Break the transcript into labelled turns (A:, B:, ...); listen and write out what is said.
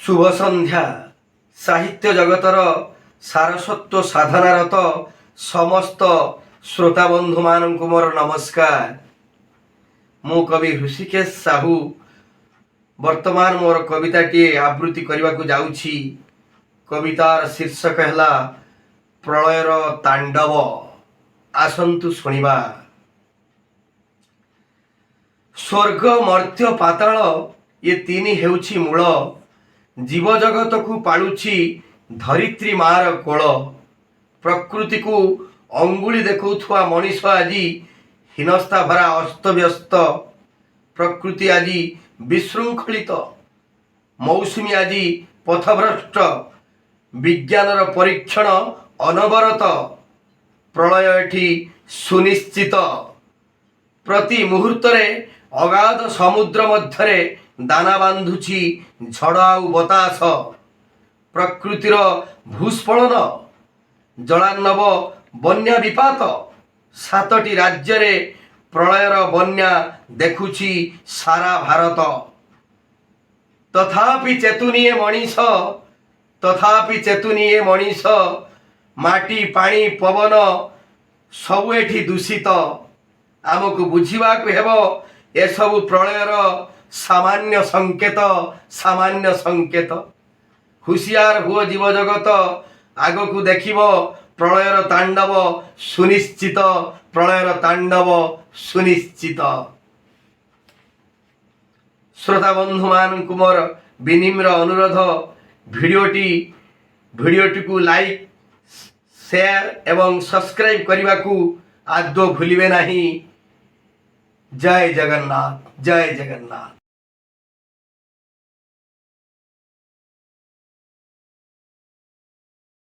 A: शुभ संध्या साहित्य जगतर सारस्वत साधनारत समस्त श्रोता बंधु मान को मोर नमस्कार। मु कवि ऋषिकेश साहू वर्तमान मोर कविताटी आवृत्ति करने को जाऊँगी। कवितार शीर्षक है प्रलयर तांडव। आसंतु शुणिबा। स्वर्ग मर्त्य पाताल ये तीन हेउछि मूल। जीव जगत को पालुछि धरित्री मार कोल। प्रकृति को अंगुली देखुवा मनीष आजी हीनस्ता भरा अस्तव्यस्त। प्रकृति आजी विशृंखलित। मौसुमी आजी पथभ्रष्ट। विज्ञानर परीक्षण अनवरत। प्रलय एठी सुनिश्चित। प्रति मुहूर्तरे अगाध समुद्र मध्यरे दाना बांधुछि झड़ आउ बतास। प्रकृतिर भूस्खलन जलार्णव बन्या विपात। सातटी राज्ୟରେ प्रलयर बन्या देखुछि सारा भारत। तथापि चेतुनिए मनीष माटी पानी पवन सबु एठी दूषित। आमको बुझिबा को हेबो ए सबु प्रलयर सामान्य संकेत। हुशियार हुओ जीव जगत आग को देखिब प्रलयर तांडव सुनिश्चित। प्रलयर तांडव सुनिश्चित। श्रोता बंधु मान को मोर विनिम्र अनुरोध भिडियोटी को लाइक शेयर एवं सब्सक्राइब करने को आदौ भूलिबे नहीं। जय जगन्नाथ जय जगन्नाथ।